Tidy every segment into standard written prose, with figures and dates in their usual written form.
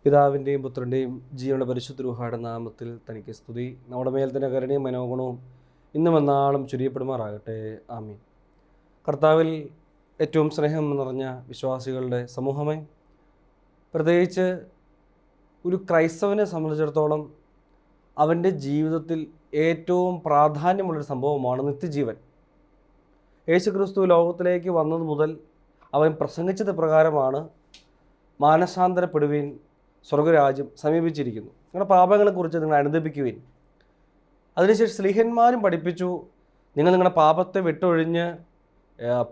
പിതാവിൻ്റെയും പുത്രൻ്റെയും ജീവനുള്ള പരിശുദ്ധ റൂഹായുടെ നാമത്തിൽ തനിക്ക് സ്തുതി. നമ്മുടെ മേൽ തന്നെ കരുണയും മനോഗുണവും ഇന്നും എന്നാളും ചുരിയപ്പെടുമാറാകട്ടെ. ആമീൻ. കർത്താവിൽ ഏറ്റവും സ്നേഹം നിറഞ്ഞ വിശ്വാസികളുടെ സമൂഹമേ, പ്രത്യേകിച്ച് ഒരു ക്രൈസ്തവനെ സംബന്ധിച്ചിടത്തോളം അവൻ്റെ ജീവിതത്തിൽ ഏറ്റവും പ്രാധാന്യമുള്ളൊരു സംഭവമാണ് നിത്യജീവൻ. യേശുക്രിസ്തു ലോകത്തിലേക്ക് വന്നത് മുതൽ അവൻ പ്രസംഗിച്ചത് പ്രകാരമാണ് മാനസാന്തരപ്പെടുവീൻ, സ്വർഗരാജ്യം സമീപിച്ചിരിക്കുന്നു, നിങ്ങളുടെ പാപങ്ങളെക്കുറിച്ച് നിങ്ങൾ അനുദപിക്കുവിൻ. അതിനുശേഷം സ്ലീഹന്മാരും പഠിപ്പിച്ചു, നിങ്ങളുടെ പാപത്തെ വിട്ടൊഴിഞ്ഞ്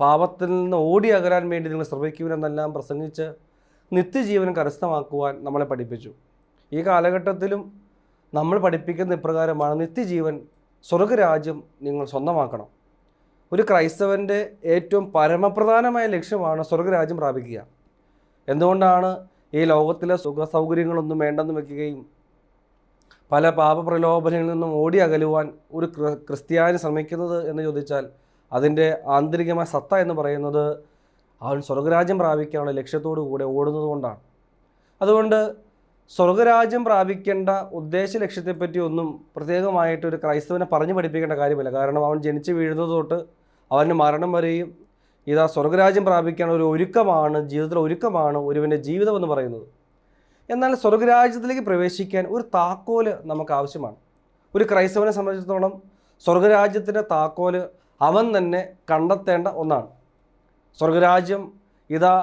പാപത്തിൽ നിന്ന് ഓടി അകലാൻ വേണ്ടി നിങ്ങൾ ശ്രമിക്കുവിനെന്നെല്ലാം പ്രസംഗിച്ച് നിത്യജീവൻ കരസ്ഥമാക്കുവാൻ നമ്മളെ പഠിപ്പിച്ചു. ഈ കാലഘട്ടത്തിലും നമ്മൾ പഠിപ്പിക്കുന്ന ഇപ്രകാരമാണ്, നിത്യജീവൻ, സ്വർഗരാജ്യം നിങ്ങൾ സ്വന്തമാക്കണം. ഒരു ക്രൈസ്തവൻ്റെ ഏറ്റവും പരമപ്രധാനമായ ലക്ഷ്യമാണ് സ്വർഗരാജ്യം പ്രാപിക്കുക. എന്തുകൊണ്ടാണ് ഈ ലോകത്തിലെ സുഖ സൗകര്യങ്ങളൊന്നും വേണ്ടെന്ന് വെക്കുകയും പല പാപപ്രലോഭനങ്ങളിൽ നിന്നും ഓടി അകലുവാൻ ഒരു ക്രിസ്ത്യാനി ശ്രമിക്കുന്നത് എന്ന് ചോദിച്ചാൽ, അതിൻ്റെ ആന്തരികമായ സത്ത എന്ന് പറയുന്നത് അവൻ സ്വർഗരാജ്യം പ്രാപിക്കാനുള്ള ലക്ഷ്യത്തോടു കൂടെ ഓടുന്നത് കൊണ്ടാണ്. അതുകൊണ്ട് സ്വർഗരാജ്യം പ്രാപിക്കേണ്ട ഉദ്ദേശ ലക്ഷ്യത്തെപ്പറ്റി ഒന്നും പ്രത്യേകമായിട്ട് ഒരു ക്രൈസ്തവനെ പറഞ്ഞു പഠിപ്പിക്കേണ്ട കാര്യമില്ല. കാരണം അവൻ ജനിച്ച് വീഴുന്നത് തൊട്ട് അവൻ്റെ മരണം വരെയും ഇതാ സ്വർഗരാജ്യം പ്രാപിക്കാൻ ഒരു ഒരുക്കമാണ്, ജീവിതത്തിലെ ഒരുക്കമാണ് ഒരുവൻ്റെ ജീവിതം എന്ന് പറയുന്നത്. എന്നാൽ സ്വർഗരാജ്യത്തിലേക്ക് പ്രവേശിക്കാൻ ഒരു താക്കോല് നമുക്ക് ആവശ്യമാണ്. ഒരു ക്രൈസ്തവനെ സംബന്ധിച്ചിടത്തോളം സ്വർഗരാജ്യത്തിൻ്റെ താക്കോല് അവൻ തന്നെ കണ്ടെത്തേണ്ട ഒന്നാണ്. സ്വർഗരാജ്യം ഇതാ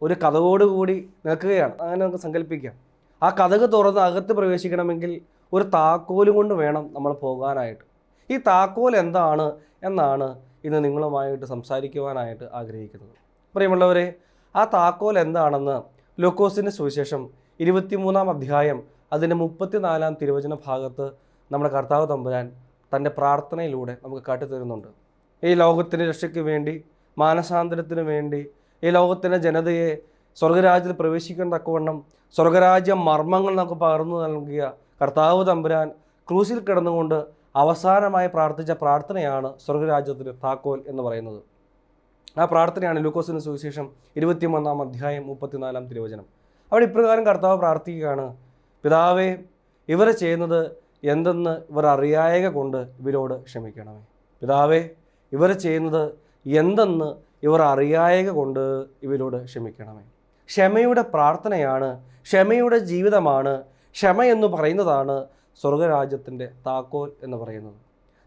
ഒരു കതകോടുകൂടി നിൽക്കുകയാണ്, അങ്ങനെ നമുക്ക് സങ്കല്പിക്കാം. ആ കതക് തുറന്ന് അകത്ത് പ്രവേശിക്കണമെങ്കിൽ ഒരു താക്കോലും കൊണ്ട് വേണം നമ്മൾ പോകാനായിട്ട്. ഈ താക്കോൽ എന്താണ് എന്നാണ് ഇന്ന് നിങ്ങളുമായിട്ട് സംസാരിക്കുവാനായിട്ട് ആഗ്രഹിക്കുന്നത്. പ്രിയമുള്ളവരെ, ആ താക്കോൽ എന്താണെന്ന് ലൂക്കോസിൻ്റെ സുവിശേഷം 23-ാം അധ്യായം അതിൻ്റെ 34-ാം തിരുവചന ഭാഗത്ത് നമ്മുടെ കർത്താവ് തമ്പുരാൻ തൻ്റെ പ്രാർത്ഥനയിലൂടെ നമുക്ക് കാട്ടിത്തരുന്നുണ്ട്. ഈ ലോകത്തിൻ്റെ രക്ഷയ്ക്ക് വേണ്ടി, മാനസാന്തരത്തിന് വേണ്ടി, ഈ ലോകത്തിൻ്റെ ജനതയെ സ്വർഗരാജ്യത്തിൽ പ്രവേശിക്കാൻ തക്കവണ്ണം സ്വർഗരാജ്യ മർമ്മങ്ങൾ നമുക്ക് പകർന്നു നൽകിയ കർത്താവ് തമ്പുരാൻ ക്രൂശിൽ കിടന്നുകൊണ്ട് അവസാനമായി പ്രാർത്ഥിച്ച പ്രാർത്ഥനയാണ് സ്വർഗരാജ്യത്തിൻ്റെ താക്കോൽ എന്ന് പറയുന്നത്. ആ പ്രാർത്ഥനയാണ് ലൂക്കോസിൻ്റെ സുവിശേഷം 23-ാം അധ്യായം 34-ാം തിരുവചനം. അവിടെ ഇപ്രകാരം കർത്താവ് പ്രാർത്ഥിക്കുകയാണ്, പിതാവേ, ഇവർ ചെയ്യുന്നത് എന്തെന്ന് ഇവർ അറിയായക കൊണ്ട് ഇവരോട് ക്ഷമിക്കണമേ. പിതാവേ, ഇവർ ചെയ്യുന്നത് എന്തെന്ന് ഇവർ അറിയായക കൊണ്ട് ഇവരോട് ക്ഷമിക്കണമേ. ക്ഷമയുടെ പ്രാർത്ഥനയാണ്, ക്ഷമയുടെ ജീവിതമാണ്, ക്ഷമ എന്ന് പറയുന്നതാണ് സ്വർഗരാജ്യത്തിൻ്റെ താക്കോൽ എന്ന് പറയുന്നത്.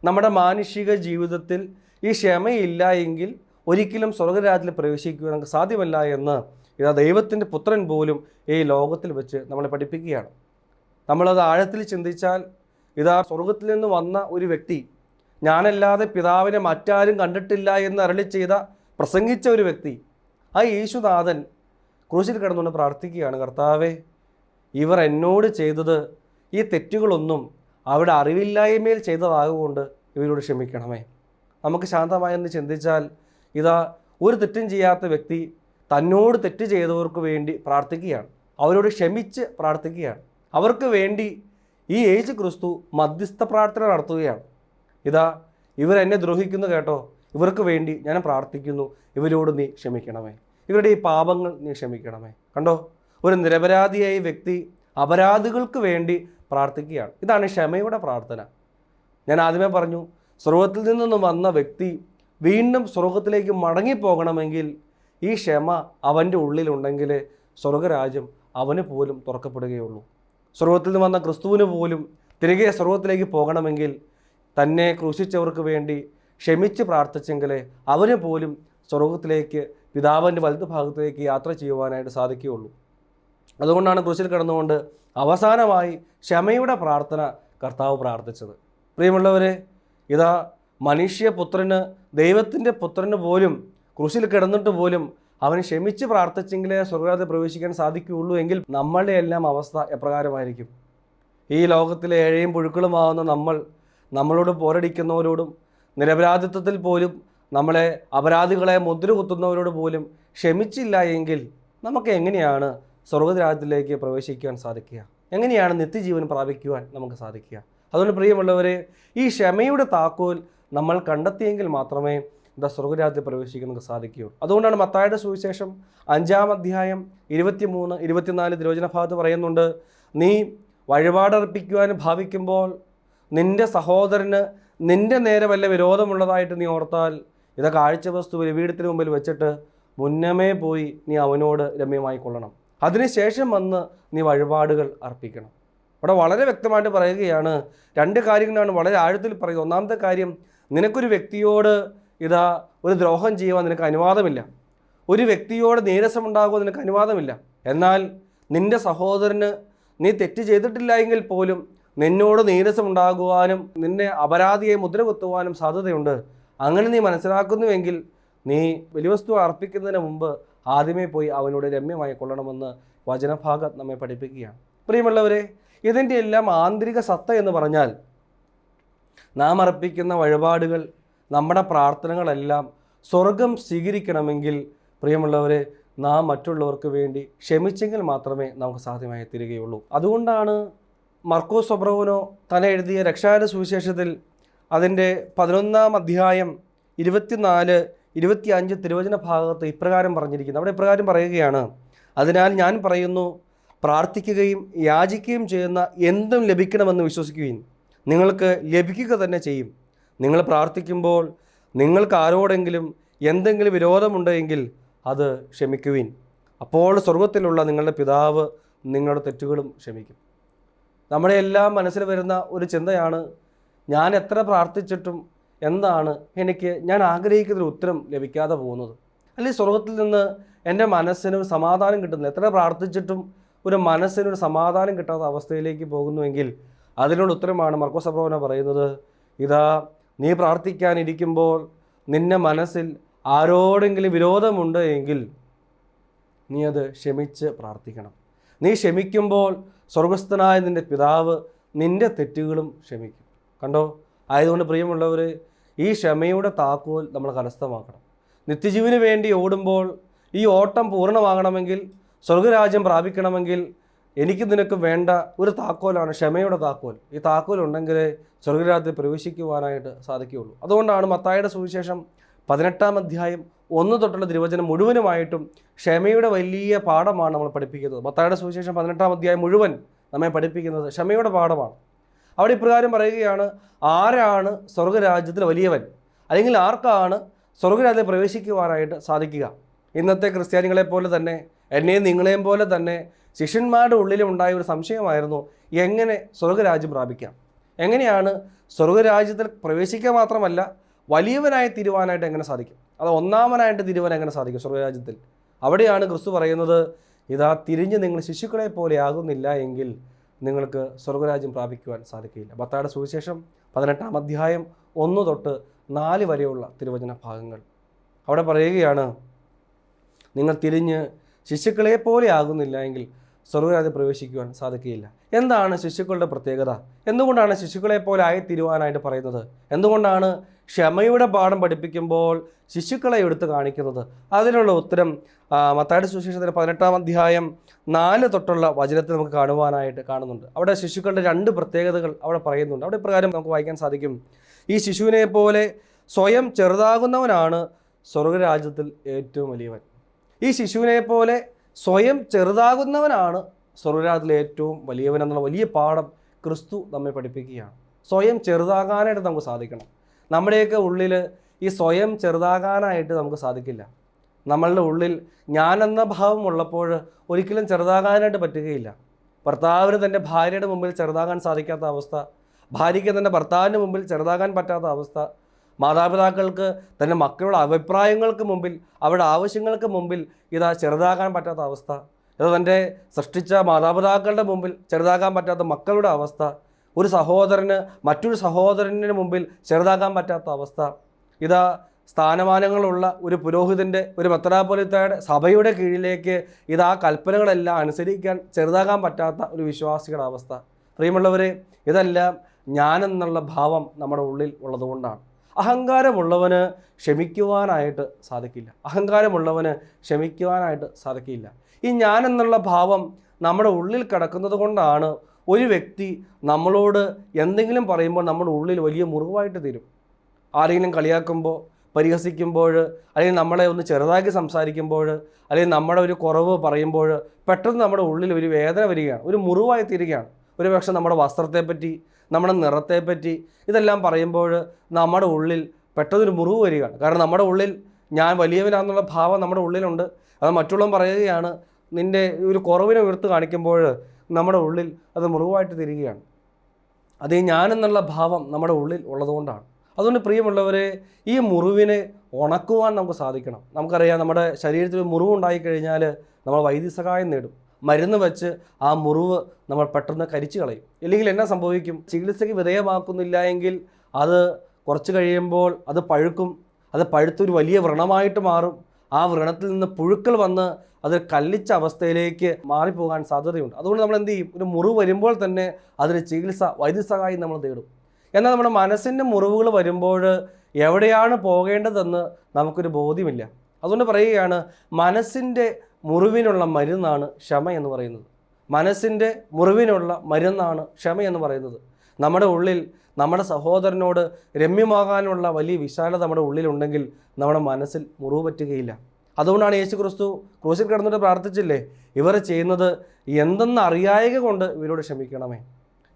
നമ്മുടെ മാനുഷിക ജീവിതത്തിൽ ഈ ക്ഷമയില്ല എങ്കിൽ ഒരിക്കലും സ്വർഗരാജ്യത്തിൽ പ്രവേശിക്കുവാൻ നമുക്ക് സാധ്യമല്ല എന്ന് ഇതാ ദൈവത്തിൻ്റെ പുത്രൻ പോലും ഈ ലോകത്തിൽ വെച്ച് നമ്മളെ പഠിപ്പിക്കുകയാണ്. നമ്മളത് ആഴത്തിൽ ചിന്തിച്ചാൽ, ഇതാ സ്വർഗത്തിൽ നിന്ന് വന്ന ഒരു വ്യക്തി, ഞാനല്ലാതെ പിതാവിനെ മറ്റാരും കണ്ടിട്ടില്ല എന്ന് അരുളി ചെയ്ത പ്രസംഗിച്ച ഒരു വ്യക്തി, ആ യേശുനാഥൻ ക്രൂശിൽ കിടന്നുകൊണ്ട് പ്രാർത്ഥിക്കുകയാണ്, കർത്താവേ, ഇവർ എന്നോട് ചെയ്തത് ഈ തെറ്റുകളൊന്നും അവിടെ അറിവില്ലായ്മയിൽ ചെയ്തതാകുകൊണ്ട് ഇവരോട് ക്ഷമിക്കണമേ. നമുക്ക് ശാന്തമായെന്ന് ചിന്തിച്ചാൽ, ഇതാ ഒരു തെറ്റും ചെയ്യാത്ത വ്യക്തി തന്നോട് തെറ്റ് ചെയ്തവർക്ക് വേണ്ടി പ്രാർത്ഥിക്കുകയാണ്, അവരോട് ക്ഷമിച്ച് പ്രാർത്ഥിക്കുകയാണ്. അവർക്ക് വേണ്ടി ഈ യേശു ക്രിസ്തു മധ്യസ്ഥ പ്രാർത്ഥന നടത്തുകയാണ്. ഇതാ ഇവരെന്നെ ദ്രോഹിക്കുന്നു കേട്ടോ, ഇവർക്ക് വേണ്ടി ഞാൻ പ്രാർത്ഥിക്കുന്നു, ഇവരോട് നീ ക്ഷമിക്കണമേ, ഇവരുടെ ഈ പാപങ്ങൾ നീ ക്ഷമിക്കണമേ. കണ്ടോ, ഒരു നിരപരാധിയായ വ്യക്തി അപരാധികൾക്ക് വേണ്ടി പ്രാർത്ഥിക്കുകയാണ്. ഇതാണ് ക്ഷമയുടെ പ്രാർത്ഥന. ഞാൻ ആദ്യമേ പറഞ്ഞു, സ്വർഗത്തിൽ നിന്നും വന്ന വ്യക്തി വീണ്ടും സ്വർഗത്തിലേക്ക് മടങ്ങിപ്പോകണമെങ്കിൽ ഈ ക്ഷമ അവൻ്റെ ഉള്ളിലുണ്ടെങ്കിൽ സ്വർഗരാജ്യം അവന് പോലും തുറക്കപ്പെടുകയുള്ളൂ. സ്വർഗത്തിൽ നിന്ന് വന്ന ക്രിസ്തുവിന് പോലും തിരികെ സ്വർഗത്തിലേക്ക് പോകണമെങ്കിൽ തന്നെ ക്രൂശിച്ചവർക്ക് വേണ്ടി ക്ഷമിച്ച് പ്രാർത്ഥിച്ചെങ്കിലേ അവന് പോലും സ്വർഗത്തിലേക്ക്, പിതാവിൻ്റെ വലതുഭാഗത്തേക്ക് യാത്ര ചെയ്യുവാനായിട്ട് സാധിക്കുകയുള്ളൂ. അതുകൊണ്ടാണ് ക്രൂശിൽ കിടന്നുകൊണ്ട് അവസാനമായി ക്ഷമയുടെ പ്രാർത്ഥന കർത്താവ് പ്രാർത്ഥിച്ചത്. പ്രിയമുള്ളവരെ, ഇതാ മനുഷ്യപുത്രന്, ദൈവത്തിൻ്റെ പുത്രന് പോലും ക്രൂശിൽ കിടന്നിട്ട് പോലും അവന് ക്ഷമിച്ച് പ്രാർത്ഥിച്ചെങ്കിലേ സ്വർഗ്ഗരാജ്യത്തിൽ പ്രവേശിക്കാൻ സാധിക്കുകയുള്ളൂ എങ്കിൽ നമ്മളുടെ എല്ലാം അവസ്ഥ എപ്രകാരമായിരിക്കും? ഈ ലോകത്തിലെ ഏഴയും പുഴുക്കളുമാവുന്ന നമ്മളോട് പോരടിക്കുന്നവരോടും നിരപരാധിത്വത്തിൽ പോലും നമ്മളെ അപരാധികളെ മുദ്ര കുത്തുന്നവരോട് പോലും ക്ഷമിച്ചില്ല എങ്കിൽ നമുക്ക് എങ്ങനെയാണ് സ്വർഗരാജ്യത്തിലേക്ക് പ്രവേശിക്കുവാൻ സാധിക്കുക? എങ്ങനെയാണ് നിത്യജീവൻ പ്രാപിക്കുവാൻ നമുക്ക് സാധിക്കുക? അതുകൊണ്ട് പ്രിയമുള്ളവരെ, ഈ ക്ഷമയുടെ താക്കോൽ നമ്മൾ കണ്ടെത്തിയെങ്കിൽ മാത്രമേ ഇതാ സ്വർഗ്ഗരാജ്യത്തിൽ പ്രവേശിക്കാൻ നമുക്ക് സാധിക്കുകയുള്ളൂ. അതുകൊണ്ടാണ് മത്തായിയുടെ സുവിശേഷം 5-ാം അധ്യായം 23, 24 തിരുവചന ഭാഗത്ത് പറയുന്നുണ്ട്, നീ വഴിപാടർപ്പിക്കുവാൻ ഭാവിക്കുമ്പോൾ നിന്റെ സഹോദരന് നിന്റെ നേരെ വല്ല വിരോധമുള്ളതായിട്ട് നീ ഓർത്താൽ ഇതാ കാഴ്ചവസ്തു ബലിപീഠത്തിന് മുമ്പിൽ വെച്ചിട്ട് മുന്നമേ പോയി നീ അവനോട് രമ്യമായി കൊള്ളണം. അതിനുശേഷം വന്ന് നീ വഴിപാടുകൾ അർപ്പിക്കണം. ഇവിടെ വളരെ വ്യക്തമായിട്ട് പറയുകയാണ്, 2 കാര്യങ്ങളാണ് വളരെ ആഴത്തിൽ പറയുന്നത്. ഒന്നാമത്തെ കാര്യം, നിനക്കൊരു വ്യക്തിയോട് ഇതാ ഒരു ദ്രോഹം ചെയ്യുവാൻ നിനക്ക് അനുവാദമില്ല, ഒരു വ്യക്തിയോട് നീരസമുണ്ടാകുവാൻ നിനക്ക് അനുവാദമില്ല. എന്നാൽ നിന്റെ സഹോദരന് നീ തെറ്റ് ചെയ്തിട്ടില്ല എങ്കിൽ പോലും നിന്നോട് നീരസമുണ്ടാകുവാനും നിന്നെ അപരാധിയെ മുദ്ര കുത്തുവാനും സാധ്യതയുണ്ട്. അങ്ങനെ നീ മനസ്സിലാക്കുന്നുവെങ്കിൽ നീ ബലിവസ്തു അർപ്പിക്കുന്നതിന് മുമ്പ് ആദ്യമേ പോയി അവനോട് രമ്യമായി കൊള്ളണമെന്ന് വചനഭാഗം നമ്മെ പഠിപ്പിക്കുകയാണ്. പ്രിയമുള്ളവരെ, ഇതിൻ്റെ എല്ലാം ആന്തരിക സത്ത എന്ന് പറഞ്ഞാൽ നാം അർപ്പിക്കുന്ന വഴിപാടുകൾ, നമ്മുടെ പ്രാർത്ഥനകളെല്ലാം സ്വർഗം സ്വീകരിക്കണമെങ്കിൽ പ്രിയമുള്ളവരെ നാം മറ്റുള്ളവർക്ക് വേണ്ടി ക്ഷമിച്ചെങ്കിൽ മാത്രമേ നമുക്ക് സാധ്യമായി തീരുകയുള്ളൂ. അതുകൊണ്ടാണ് മർക്കോസ് ഒബ്രവനോ തന്നെ എഴുതിയ രക്ഷാകര സുവിശേഷത്തിൽ അതിൻ്റെ 11-ാം അധ്യായം 24, 25 തിരുവചന ഭാഗത്ത് ഇപ്രകാരം പറഞ്ഞിരിക്കുന്നത്. അവിടെ ഇപ്രകാരം പറയുകയാണ്, അതിനാൽ ഞാൻ പറയുന്നു, പ്രാർത്ഥിക്കുകയും യാചിക്കുകയും ചെയ്യുന്ന എന്തും ലഭിക്കണമെന്ന് വിശ്വസിക്കുകയും നിങ്ങൾക്ക് ലഭിക്കുക തന്നെ ചെയ്യും. നിങ്ങൾ പ്രാർത്ഥിക്കുമ്പോൾ നിങ്ങൾക്ക് ആരോടെങ്കിലും എന്തെങ്കിലും വിരോധമുണ്ടെങ്കിൽ അത് ക്ഷമിക്കുവിൻ. അപ്പോൾ സ്വർഗത്തിലുള്ള നിങ്ങളുടെ പിതാവ് നിങ്ങളുടെ തെറ്റുകളും ക്ഷമിക്കും. നമ്മുടെ എല്ലാം മനസ്സിൽ വരുന്ന ഒരു ചിന്തയാണ്, ഞാൻ എത്ര പ്രാർത്ഥിച്ചിട്ടും എന്താണ് ഞാൻ ആഗ്രഹിക്കുന്നൊരു ഉത്തരം ലഭിക്കാതെ പോകുന്നത്, അല്ലെങ്കിൽ സ്വർഗത്തിൽ നിന്ന് എൻ്റെ മനസ്സിനൊരു സമാധാനം കിട്ടുന്നില്ല. എത്ര പ്രാർത്ഥിച്ചിട്ടും ഒരു മനസ്സിനൊരു സമാധാനം കിട്ടാത്ത അവസ്ഥയിലേക്ക് പോകുന്നുവെങ്കിൽ അതിനുള്ള ഉത്തരമാണ് മർക്കോസ് ഒബ്രവനോ പറയുന്നത്, ഇതാ നീ പ്രാർത്ഥിക്കാനിരിക്കുമ്പോൾ നിന്റെ മനസ്സിൽ ആരോടെങ്കിലും വിരോധമുണ്ട് എങ്കിൽ നീ അത് ക്ഷമിച്ച് പ്രാർത്ഥിക്കണം. നീ ക്ഷമിക്കുമ്പോൾ സ്വർഗസ്ഥനായ നിൻ്റെ പിതാവ് നിൻ്റെ തെറ്റുകളും ക്ഷമിക്കും. കണ്ടോ? ആയതുകൊണ്ട് പ്രിയമുള്ളവർ, ഈ ക്ഷമയുടെ താക്കോൽ നമ്മൾ കരസ്ഥമാക്കണം. നിത്യജീവന് വേണ്ടി ഓടുമ്പോൾ ഈ ഓട്ടം പൂർണ്ണമാകണമെങ്കിൽ, സ്വർഗരാജ്യം പ്രാപിക്കണമെങ്കിൽ എനിക്ക് നിനക്ക് വേണ്ട ഒരു താക്കോലാണ് ക്ഷമയുടെ താക്കോൽ. ഈ താക്കോൽ ഉണ്ടെങ്കിൽ സ്വർഗരാജ്യത്തിൽ പ്രവേശിക്കുവാനായിട്ട് സാധിക്കുകയുള്ളൂ. അതുകൊണ്ടാണ് മത്തായിയുടെ സുവിശേഷം 18-ാം അധ്യായം 1 തൊട്ടുള്ള തിരുവചനം മുഴുവനുമായിട്ടും ക്ഷമയുടെ വലിയ പാഠമാണ് നമ്മൾ പഠിപ്പിക്കുന്നത്. മത്തായിയുടെ സുവിശേഷം 18-ാം അധ്യായം മുഴുവൻ നമ്മെ പഠിപ്പിക്കുന്നത് ക്ഷമയുടെ പാഠമാണ്. അവിടെ ഇപ്രകാരം പറയുകയാണ്, ആരാണ് സ്വർഗരാജ്യത്തിൽ വലിയവൻ, അല്ലെങ്കിൽ ആർക്കാണ് സ്വർഗരാജ്യത്തിൽ പ്രവേശിക്കുവാനായിട്ട് സാധിക്കുക? ഇന്നത്തെ ക്രിസ്ത്യാനികളെ പോലെ തന്നെ, എന്നെയും നിങ്ങളെയും പോലെ തന്നെ ശിഷ്യന്മാരുടെ ഉള്ളിലും ഉണ്ടായ ഒരു സംശയമായിരുന്നു, എങ്ങനെ സ്വർഗരാജ്യം പ്രാപിക്കാം, എങ്ങനെയാണ് സ്വർഗരാജ്യത്തിൽ പ്രവേശിക്കുക മാത്രമല്ല വലിയവനായി തീരുവാനായിട്ട് എങ്ങനെ സാധിക്കും, അത് ഒന്നാമനായിട്ട് തീരുവാൻ എങ്ങനെ സാധിക്കും സ്വർഗരാജ്യത്തിൽ? അവിടെയാണ് ക്രിസ്തു പറയുന്നത്, ഇതാ തിരിഞ്ഞ് നിങ്ങൾ ശിശുക്കളെ പോലെ ആകുന്നില്ല എങ്കിൽ നിങ്ങൾക്ക് സ്വർഗരാജ്യം പ്രാപിക്കുവാൻ സാധിക്കില്ല. മത്തായിയുടെ സുവിശേഷം 18-ാം അധ്യായം 1 തൊട്ട് 4 വരെയുള്ള തിരുവചന ഭാഗങ്ങൾ. അവിടെ പറയുകയാണ്, നിങ്ങൾ തിരിഞ്ഞ് ശിശുക്കളെ പോലെ ആകുന്നില്ല എങ്കിൽ സ്വർഗരാജ്യം പ്രവേശിക്കുവാൻ സാധിക്കുകയില്ല. എന്താണ് ശിശുക്കളുടെ പ്രത്യേകത? എന്തുകൊണ്ടാണ് ശിശുക്കളെ പോലെ ആയിത്തീരുവാനായിട്ട് പറയുന്നത്? എന്തുകൊണ്ടാണ് ക്ഷമയുടെ പാഠം പഠിപ്പിക്കുമ്പോൾ ശിശുക്കളെ എടുത്ത് കാണിക്കുന്നത്? അതിനുള്ള ഉത്തരം മത്തായിയുടെ സുവിശേഷത്തിൻ്റെ 18-ാം അധ്യായം 4 തൊട്ടുള്ള വചനത്തിൽ നമുക്ക് കാണുന്നുണ്ട്. അവിടെ ശിശുക്കളുടെ 2 പ്രത്യേകതകൾ അവിടെ പറയുന്നുണ്ട്. അവിടെ ഇപ്രകാരം നമുക്ക് വായിക്കാൻ സാധിക്കും, ഈ ശിശുവിനെ പോലെ സ്വയം ചെറുതാകുന്നവനാണ് സ്വർഗരാജ്യത്തിൽ ഏറ്റവും വലിയവൻ. ഈ ശിശുവിനെ പോലെ സ്വയം ചെറുതാകുന്നവനാണ് സ്വർഗരാജ്യത്തിലെ ഏറ്റവും വലിയവൻ എന്നുള്ള വലിയ പാഠം ക്രിസ്തു നമ്മെ പഠിപ്പിക്കുകയാണ്. സ്വയം ചെറുതാകാനായിട്ട് നമുക്ക് സാധിക്കണം. നമ്മുടെയൊക്കെ ഉള്ളിൽ ഈ സ്വയം ചെറുതാകാനായിട്ട് നമുക്ക് സാധിക്കില്ല. നമ്മളുടെ ഉള്ളിൽ ഞാനെന്ന ഭാവം ഉള്ളപ്പോൾ ഒരിക്കലും ചെറുതാകാനായിട്ട് പറ്റുകയില്ല. ഭർത്താവിന് തൻ്റെ ഭാര്യയുടെ മുമ്പിൽ ചെറുതാകാൻ സാധിക്കാത്ത അവസ്ഥ, ഭാര്യയ്ക്ക് തൻ്റെ ഭർത്താവിൻ്റെ മുമ്പിൽ ചെറുതാകാൻ പറ്റാത്ത അവസ്ഥ, മാതാപിതാക്കൾക്ക് തൻ്റെ മക്കളുടെ അഭിപ്രായങ്ങൾക്ക് മുമ്പിൽ, അവരുടെ ആവശ്യങ്ങൾക്ക് മുമ്പിൽ ഇതാ ചെറുതാകാൻ പറ്റാത്ത അവസ്ഥ, ഇത് തൻ്റെ സൃഷ്ടിച്ച മാതാപിതാക്കളുടെ മുമ്പിൽ ചെറുതാകാൻ പറ്റാത്ത മക്കളുടെ അവസ്ഥ, ഒരു സഹോദരന് മറ്റൊരു സഹോദരന് മുമ്പിൽ ചെറുതാകാൻ പറ്റാത്ത അവസ്ഥ, ഇതാ സ്ഥാനമാനങ്ങളുള്ള ഒരു പുരോഹിതൻ്റെ, ഒരു മെത്രാപ്പൊലീത്തയുടെ സഭയുടെ കീഴിലേക്ക് ഇതാ കൽപ്പനകളെല്ലാം അനുസരിക്കാൻ ചെറുതാകാൻ പറ്റാത്ത ഒരു വിശ്വാസികളുടെ അവസ്ഥ. പ്രിയമുള്ളവരെ, ഇതെല്ലാം ഞാനെന്നുള്ള ഭാവം നമ്മുടെ ഉള്ളിൽ ഉള്ളതുകൊണ്ടാണ്. അഹങ്കാരമുള്ളവന് ക്ഷമിക്കുവാനായിട്ട് സാധിക്കില്ല. ഈ ഞാനെന്നുള്ള ഭാവം നമ്മുടെ ഉള്ളിൽ കിടക്കുന്നത് കൊണ്ടാണ് ഒരു വ്യക്തി നമ്മളോട് എന്തെങ്കിലും പറയുമ്പോൾ നമ്മുടെ ഉള്ളിൽ വലിയ മുറിവായിട്ട് തീരും. ആരെങ്കിലും കളിയാക്കുമ്പോൾ, പരിഹസിക്കുമ്പോൾ, അല്ലെങ്കിൽ നമ്മളെ ഒന്ന് ചെറുതാക്കി സംസാരിക്കുമ്പോൾ, അല്ലെങ്കിൽ നമ്മുടെ ഒരു കുറവ് പറയുമ്പോൾ പെട്ടെന്ന് നമ്മുടെ ഉള്ളിൽ ഒരു വേദന വരികയാണ്, ഒരു മുറിവായി തീരുകയാണ്. ഒരു പക്ഷേ നമ്മുടെ വസ്ത്രത്തെപ്പറ്റി, നമ്മുടെ നിറത്തെപ്പറ്റി ഇതെല്ലാം പറയുമ്പോൾ നമ്മുടെ ഉള്ളിൽ പെട്ടെന്നൊരു മുറിവ് വരികയാണ്. കാരണം നമ്മുടെ ഉള്ളിൽ ഞാൻ വലിയവനാണെന്നുള്ള ഭാവം നമ്മുടെ ഉള്ളിലുണ്ട്. അത് മറ്റുള്ളവൻ പറയുകയാണ്, നിൻ്റെ ഒരു കുറവിനെ ഉയർത്ത് കാണിക്കുമ്പോൾ നമ്മുടെ ഉള്ളിൽ അത് മുറിവായിട്ട് തീരുകയാണ്. അത് ഞാനെന്നുള്ള ഭാവം നമ്മുടെ ഉള്ളിൽ ഉള്ളതുകൊണ്ടാണ്. അതുകൊണ്ട് പ്രിയമുള്ളവരെ, ഈ മുറിവിനെ ഉണക്കുവാൻ നമുക്ക് സാധിക്കണം. നമുക്കറിയാം, നമ്മുടെ ശരീരത്തിൽ മുറിവുണ്ടായിക്കഴിഞ്ഞാൽ നമ്മൾ വൈദ്യസഹായം നേടും. മരുന്ന് വെച്ച് ആ മുറിവ് നമ്മൾ പെട്ടെന്ന് കരിച്ചു കളയും. ഇല്ലെങ്കിൽ എന്നാ സംഭവിക്കും? ചികിത്സയ്ക്ക് വിധേയമാക്കുന്നില്ല എങ്കിൽ അത് കുറച്ച് കഴിയുമ്പോൾ അത് പഴുക്കും. അത് പഴുത്തൊരു വലിയ വ്രണമായിട്ട് മാറും. ആ വ്രണത്തിൽ നിന്ന് പുഴുക്കൾ വന്ന് അത് കല്ലിച്ച അവസ്ഥയിലേക്ക് മാറിപ്പോകാൻ സാധ്യതയുണ്ട്. അതുകൊണ്ട് നമ്മൾ എന്ത് ചെയ്യും? ഒരു മുറിവ് വരുമ്പോൾ തന്നെ അതിന് ചികിത്സ, വൈദ്യസഹായം നമ്മൾ തേടും. എന്നാൽ നമ്മുടെ മനസ്സിൻ്റെ മുറിവുകൾ വരുമ്പോൾ എവിടെയാണ് പോകേണ്ടതെന്ന് നമുക്കൊരു ബോധ്യമില്ല. അതുകൊണ്ട് പറയുകയാണ്, മനസ്സിൻ്റെ മുറിവിനുള്ള മരുന്നാണ് ക്ഷമ എന്ന് പറയുന്നത്. മനസ്സിൻ്റെ മുറിവിനുള്ള മരുന്നാണ് ക്ഷമ എന്ന് പറയുന്നത്. നമ്മുടെ ഉള്ളിൽ നമ്മുടെ സഹോദരനോട് രമ്യമാകാനുള്ള വലിയ വിശാലത നമ്മുടെ ഉള്ളിലുണ്ടെങ്കിൽ നമ്മുടെ മനസ്സിൽ മുറിവ് പറ്റുകയില്ല. അതുകൊണ്ടാണ് യേശു ക്രിസ്തു ക്രൂശിൽ കിടന്നിട്ട് പ്രാർത്ഥിച്ചില്ലേ, ഇവർ ചെയ്യുന്നത് എന്തെന്ന് അറിയായക കൊണ്ട് ഇവരോട് ക്ഷമിക്കണമേ.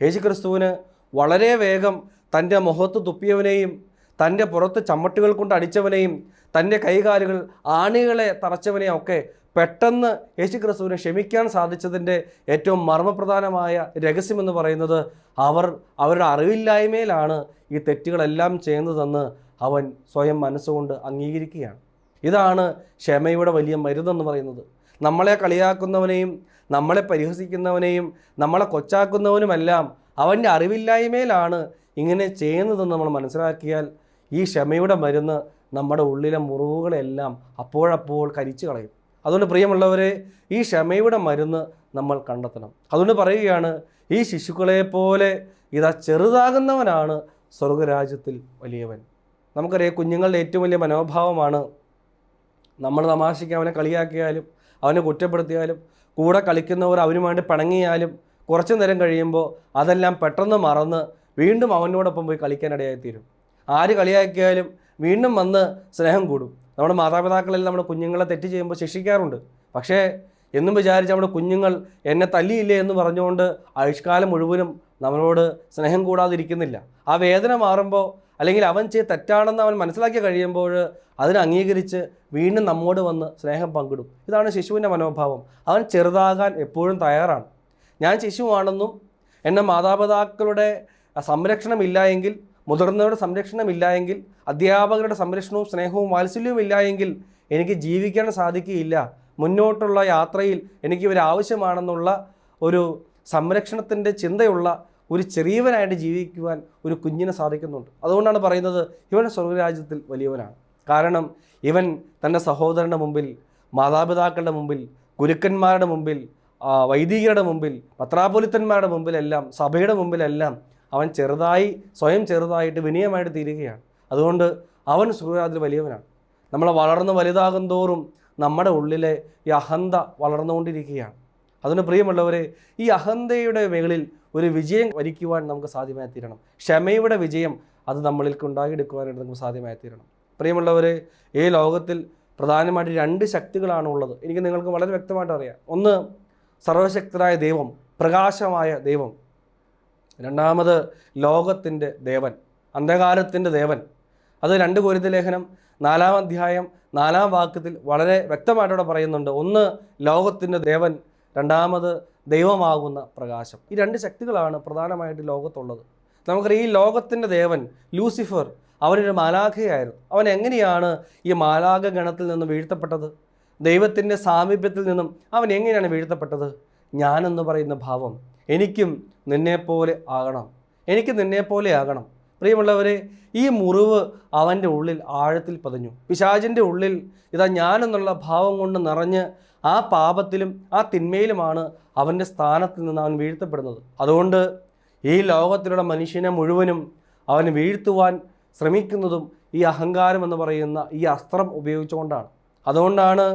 യേശു ക്രിസ്തുവിന് വളരെ വേഗം തൻ്റെ മുഖത്ത് തുപ്പിയവനെയും, തൻ്റെ പുറത്ത് ചമ്മട്ടുകൾ കൊണ്ട് അടിച്ചവനെയും, തൻ്റെ കൈകാലുകൾ ആണികളെ തറച്ചവനെയും ഒക്കെ പെട്ടെന്ന് യേശു ക്രിസ്തുവിനെ ക്ഷമിക്കാൻ സാധിച്ചതിൻ്റെ ഏറ്റവും മർമ്മപ്രധാനമായ രഹസ്യമെന്ന് പറയുന്നത് അവരുടെ അറിവില്ലായ്മയിലാണ് ഈ തെറ്റുകളെല്ലാം ചെയ്യുന്നതെന്ന് അവൻ സ്വയം മനസ്സുകൊണ്ട് അംഗീകരിക്കുകയാണ്. ഇതാണ് ക്ഷമയുടെ വലിയ മരുന്നെന്ന് പറയുന്നത്. നമ്മളെ കളിയാക്കുന്നവനെയും നമ്മളെ പരിഹസിക്കുന്നവനെയും നമ്മളെ കൊച്ചാക്കുന്നവനുമെല്ലാം അവൻ്റെ അറിവില്ലായ്മയിലാണ് ഇങ്ങനെ ചെയ്യുന്നതെന്ന് നമ്മൾ മനസ്സിലാക്കിയാൽ ഈ ക്ഷമയുടെ മരുന്ന് നമ്മുടെ ഉള്ളിലെ മുറിവുകളെല്ലാം അപ്പോഴപ്പോൾ കരിച്ചു കളയും. അതുകൊണ്ട് പ്രിയമുള്ളവരെ, ഈ ക്ഷമയുടെ മരുന്ന് നമ്മൾ കണ്ടെത്തണം. അതുകൊണ്ട് പറയുകയാണ്, ഈ ശിശുക്കളെപ്പോലെ ഇതാ ചെറുതാകുന്നവനാണ് സ്വർഗരാജ്യത്തിൽ വലിയവൻ. നമുക്കറിയാം, കുഞ്ഞുങ്ങളുടെ ഏറ്റവും വലിയ മനോഭാവമാണ് നമ്മൾ തമാശയ്ക്ക് അവനെ കളിയാക്കിയാലും അവനെ കുറ്റപ്പെടുത്തിയാലും കൂടെ കളിക്കുന്നവർ അവന് വേണ്ടി പിണങ്ങിയാലും കുറച്ച് നേരം കഴിയുമ്പോൾ അതെല്ലാം പെട്ടെന്ന് മറന്ന് വീണ്ടും അവനോടൊപ്പം പോയി കളിക്കാനിടയായിത്തീരും. ആര് കളിയാക്കിയാലും വീണ്ടും വന്ന് സ്നേഹം കൂടും. നമ്മുടെ മാതാപിതാക്കളെല്ലാം നമ്മുടെ കുഞ്ഞുങ്ങളെ തെറ്റ് ചെയ്യുമ്പോൾ ശിക്ഷിക്കാറുണ്ട്. പക്ഷേ എന്നും വിചാരിച്ച് നമ്മുടെ കുഞ്ഞുങ്ങൾ എന്നെ തല്ലിയില്ലേ എന്ന് പറഞ്ഞുകൊണ്ട് ആയുഷ്കാലം മുഴുവനും നമ്മളോട് സ്നേഹം കൂടാതിരിക്കുന്നില്ല. ആ വേദന മാറുമ്പോൾ, അല്ലെങ്കിൽ അവൻ ചെയ്ത് തെറ്റാണെന്ന് അവൻ മനസ്സിലാക്കി കഴിയുമ്പോൾ അതിനെ അംഗീകരിച്ച് വീണ്ടും നമ്മോട് വന്ന് സ്നേഹം പങ്കിടും. ഇതാണ് ശിശുവിൻ്റെ മനോഭാവം. അവൻ ചെറുതാകാൻ എപ്പോഴും തയ്യാറാണ്. ഞാൻ ശിശുവാണെന്നും എൻ്റെ മാതാപിതാക്കളുടെ സംരക്ഷണമില്ല എങ്കിൽ, മുതിർന്നവരുടെ സംരക്ഷണമില്ല എങ്കിൽ, അധ്യാപകരുടെ സംരക്ഷണവും സ്നേഹവും വാത്സല്യവും ഇല്ല എങ്കിൽ എനിക്ക് ജീവിക്കാൻ സാധിക്കുകയില്ല. മുന്നോട്ടുള്ള യാത്രയിൽ എനിക്ക് ഇവർ ആവശ്യമാണെന്നുള്ള ഒരു സംരക്ഷണത്തിൻ്റെ ചിന്തയുള്ള ഒരു ചെറിയവനായിട്ട് ജീവിക്കുവാൻ ഒരു കുഞ്ഞിന് സാധിക്കുന്നുണ്ട്. അതുകൊണ്ടാണ് പറയുന്നത്, ഇവൻ സ്വർഗരാജ്യത്തിൽ വലിയവനാണ്. കാരണം ഇവൻ തൻ്റെ സഹോദരൻ്റെ മുമ്പിൽ, മാതാപിതാക്കളുടെ മുമ്പിൽ, ഗുരുക്കന്മാരുടെ മുമ്പിൽ, വൈദികരുടെ മുമ്പിൽ, പത്രാപോലിത്തന്മാരുടെ മുമ്പിലെല്ലാം, സഭയുടെ മുമ്പിലെല്ലാം അവൻ സ്വയം ചെറുതായിട്ട് വിനയമായിട്ട് തീരുകയാണ്. അതുകൊണ്ട് അവൻ സ്വർഗരാജ്യത്തിൽ വലിയവനാണ്. നമ്മൾ വളർന്ന് വലുതാകും തോറും നമ്മുടെ ഉള്ളിലെ ഈ അഹന്ത വളർന്നുകൊണ്ടിരിക്കുകയാണ്. അതിന് പ്രിയമുള്ളവരെ, ഈ അഹന്തയുടെ മേളിൽ ഒരു വിജയം വരിക്കുവാൻ നമുക്ക് സാധ്യമായി തീരണം. ക്ഷമയുടെ വിജയം അത് നമ്മളിലേക്ക് ഉണ്ടാക്കിയെടുക്കുവാനായിട്ട് നമുക്ക് സാധ്യമായി തീരണം. പ്രിയമുള്ളവരെ, ഈ ലോകത്തിൽ പ്രധാനമായിട്ട് 2 ശക്തികളാണ് ഉള്ളത്. എനിക്ക് നിങ്ങൾക്ക് വളരെ വ്യക്തമായിട്ട് അറിയാം. ഒന്ന് സർവശക്തനായ ദൈവം, പ്രകാശമായ ദൈവം. രണ്ടാമത് ലോകത്തിൻ്റെ ദേവൻ, അന്ധകാരത്തിൻ്റെ ദേവൻ. അത് 2 കൊരിന്ത്യർ ലേഖനം 4-ാം അധ്യായം 4-ാം വാക്യത്തിൽ വളരെ വ്യക്തമായിട്ടവിടെ പറയുന്നുണ്ട്. ഒന്ന് ലോകത്തിൻ്റെ ദേവൻ, രണ്ടാമത് ദൈവമാകുന്ന പ്രകാശം. ഈ 2 ശക്തികളാണ് പ്രധാനമായിട്ട് ലോകത്തുള്ളത്. നമുക്കറിയാം, ഈ ലോകത്തിൻ്റെ ദേവൻ ലൂസിഫർ അവനൊരു മാലാഖയായിരുന്നു. അവൻ എങ്ങനെയാണ് ഈ മാലാഖ ഗണത്തിൽ നിന്ന് വീഴ്ത്തപ്പെട്ടത്? ദൈവത്തിൻ്റെ സാമീപ്യത്തിൽ നിന്നും അവൻ എങ്ങനെയാണ് വീഴ്ത്തപ്പെട്ടത്? ഞാനെന്ന് പറയുന്ന ഭാവം, എനിക്കും നിന്നെപ്പോലെ ആകണം, എനിക്ക് നിന്നെപ്പോലെ ആകണം. പ്രിയമുള്ളവരെ, ഈ മുറിവ് അവൻ്റെ ഉള്ളിൽ ആഴത്തിൽ പതിഞ്ഞു. പിശാചിൻ്റെ ഉള്ളിൽ ഇതാ ഞാനെന്നുള്ള ഭാവം കൊണ്ട് നിറഞ്ഞ് ആ പാപത്തിലും ആ തിന്മയിലുമാണ് അവൻ്റെ സ്ഥാനത്തിൽ നിന്ന് അവൻ വീഴ്ത്തപ്പെടുന്നത്. അതുകൊണ്ട് ഈ ലോകത്തിലുള്ള മനുഷ്യനെ മുഴുവനും അവന് വീഴ്ത്തുവാൻ ശ്രമിക്കുന്നതും ഈ അഹങ്കാരം എന്ന് പറയുന്ന ഈ അസ്ത്രം ഉപയോഗിച്ചുകൊണ്ടാണ്. അതുകൊണ്ടാണ്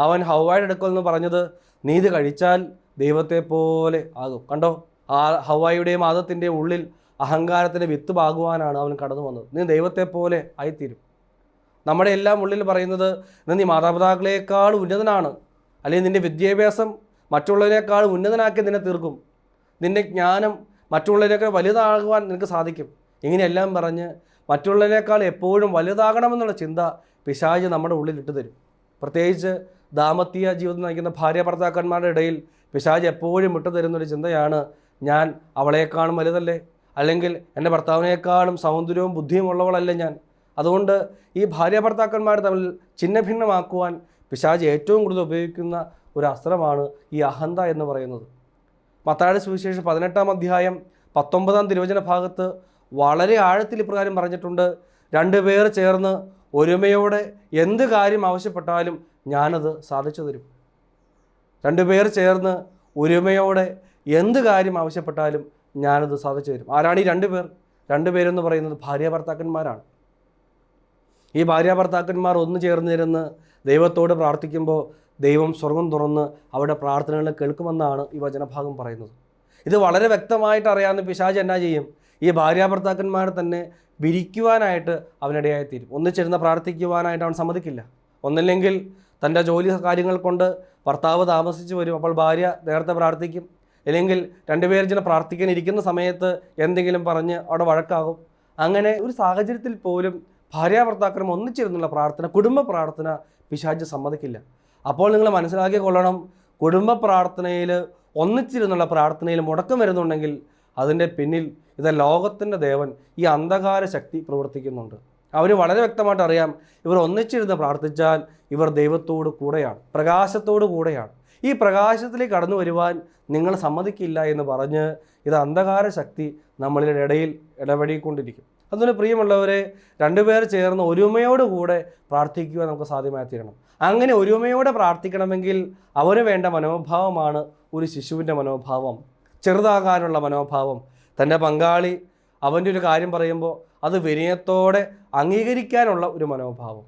അവൻ ഹവ്വായുടെ അടുക്കൽ നിന്ന് പറഞ്ഞത്, നീ ഇത് കഴിച്ചാൽ ദൈവത്തെ പോലെ ആകും. കണ്ടോ, ആ ഹവ്വായുടെയും ആദത്തിൻ്റെയും ഉള്ളിൽ അഹങ്കാരത്തിൻ്റെ വിത്ത് പാകുവാനാണ് അവൻ കടന്നു വന്നത്. നീ ദൈവത്തെ പോലെ ആയിത്തീരും. നമ്മുടെ എല്ലാം ഉള്ളിൽ പറയുന്നത് നീ മാതാപിതാക്കളെക്കാൾ ഉന്നതനാണ്, അല്ലെങ്കിൽ നിൻ്റെ വിദ്യാഭ്യാസം മറ്റുള്ളവരെക്കാൾ ഉന്നതനാക്കി നിന്നെ തീർക്കും, നിൻ്റെ ജ്ഞാനം മറ്റുള്ളവരെക്കാൾ വലുതാകുവാൻ നിനക്ക് സാധിക്കും. ഇങ്ങനെയെല്ലാം പറഞ്ഞ് മറ്റുള്ളവരെക്കാൾ എപ്പോഴും വലുതാകണമെന്നുള്ള ചിന്ത പിശാച് നമ്മുടെ ഉള്ളിൽ ഇട്ട് തരും. പ്രത്യേകിച്ച് ദാമ്പത്യ ജീവിതം നയിക്കുന്ന ഭാര്യ ഭർത്താക്കന്മാരുടെ ഇടയിൽ പിശാച് എപ്പോഴും ഇട്ട് തരുന്നൊരു ചിന്തയാണ്, ഞാൻ അവളെക്കാളും വലുതല്ലേ, അല്ലെങ്കിൽ എൻ്റെ ഭർത്താവിനേക്കാളും സൗന്ദര്യവും ബുദ്ധിയും ഉള്ളവളല്ലേ ഞാൻ. അതുകൊണ്ട് ഈ ഭാര്യ ഭർത്താക്കന്മാർ തമ്മിൽ ഛിന്ന ഭിന്നമാക്കുവാൻ പിശാച് ഏറ്റവും കൂടുതൽ ഉപയോഗിക്കുന്ന ഒരു അസ്ത്രമാണ് ഈ അഹന്ത എന്ന് പറയുന്നത്. മത്തായിയുടെ സുവിശേഷം 18-ാം അധ്യായം 19-ാം തിരുവചന ഭാഗത്ത് വളരെ ആഴത്തിൽ ഇപ്രകാരം പറഞ്ഞിട്ടുണ്ട്, 2 പേർ ചേർന്ന് ഒരുമയോടെ എന്ത് കാര്യം ആവശ്യപ്പെട്ടാലും ഞാനത് സാധിച്ചു തരും. 2 പേർ ചേർന്ന് ഒരുമയോടെ എന്ത് കാര്യം ആവശ്യപ്പെട്ടാലും ഞാനത് സാധിച്ചു തരും. ആരാണ് ഈ 2 പേർ? 2 പേരെന്ന് പറയുന്നത് ഭാര്യ ഭർത്താക്കന്മാരാണ്. ഈ ഭാര്യ ഭർത്താക്കന്മാർ ഒന്ന് ചേർന്നിരുന്ന് ദൈവത്തോട് പ്രാർത്ഥിക്കുമ്പോൾ ദൈവം സ്വർഗം തുറന്ന് അവരുടെ പ്രാർത്ഥനകൾ കേൾക്കുമെന്നാണ് ഈ വചനഭാഗം പറയുന്നത്. ഇത് വളരെ വ്യക്തമായിട്ട് അറിയാവുന്ന പിശാച് എന്നാ ചെയ്യും? ഈ ഭാര്യ ഭർത്താക്കന്മാരെ തന്നെ വിരിക്കുവാനായിട്ട് അവനിടയായിത്തീരും. ഒന്നിച്ചിരുന്ന് പ്രാർത്ഥിക്കുവാനായിട്ട് അവൻ സമ്മതിക്കില്ല. ഒന്നില്ലെങ്കിൽ തൻ്റെ ജോലി കാര്യങ്ങൾ കൊണ്ട് ഭർത്താവ് താമസിച്ച് വരും, അപ്പോൾ ഭാര്യ നേരത്തെ പ്രാർത്ഥിക്കും. അല്ലെങ്കിൽ 2 പേർ ചെന്ന് പ്രാർത്ഥിക്കാൻ ഇരിക്കുന്ന സമയത്ത് എന്തെങ്കിലും പറഞ്ഞ് അവിടെ വഴക്കാകും. അങ്ങനെ ഒരു സാഹചര്യത്തിൽ പോലും ഭാര്യ ഭർത്താക്കളും ഒന്നിച്ചിരുന്നുള്ള പ്രാർത്ഥന, കുടുംബ പ്രാർത്ഥന പിശാച് സമ്മതിക്കില്ല. അപ്പോൾ നിങ്ങൾ മനസ്സിലാക്കി കൊള്ളണം, കുടുംബ പ്രാർത്ഥനയിൽ ഒന്നിച്ചിരുന്നുള്ള പ്രാർത്ഥനയിൽ മുടക്കം വരുന്നുണ്ടെങ്കിൽ അതിൻ്റെ പിന്നിൽ ഇത് ലോകത്തിൻ്റെ ദേവൻ, ഈ അന്ധകാര ശക്തി പ്രവർത്തിക്കുന്നുണ്ട്. അവർ വളരെ വ്യക്തമായിട്ട് അറിയാം, ഇവർ ഒന്നിച്ചിരുന്ന് പ്രാർത്ഥിച്ചാൽ ഇവർ ദൈവത്തോട് കൂടെയാണ്, പ്രകാശത്തോട് കൂടെയാണ്. ഈ പ്രകാശത്തിലേക്ക് കടന്നു വരുവാൻ നിങ്ങൾ സമ്മതിക്കില്ല എന്ന് പറഞ്ഞ് ഇത് അന്ധകാര ശക്തി നമ്മളുടെ ഇടയിൽ ഇടപെടിക്കൊണ്ടിരിക്കും. അതുകൊണ്ട് പ്രിയമുള്ളവരെ, 2 പേർ ചേർന്ന് ഒരുമയോടുകൂടെ പ്രാർത്ഥിക്കുവാൻ നമുക്ക് സാധ്യമായി തീരണം. അങ്ങനെ ഒരുമയോടെ പ്രാർത്ഥിക്കണമെങ്കിൽ അവന് വേണ്ട മനോഭാവമാണ് ഒരു ശിശുവിൻ്റെ മനോഭാവം, ചെറുതാകാനുള്ള മനോഭാവം. തൻ്റെ പങ്കാളി അവൻ്റെ ഒരു കാര്യം പറയുമ്പോൾ അത് വിനയത്തോടെ അംഗീകരിക്കാനുള്ള ഒരു മനോഭാവം.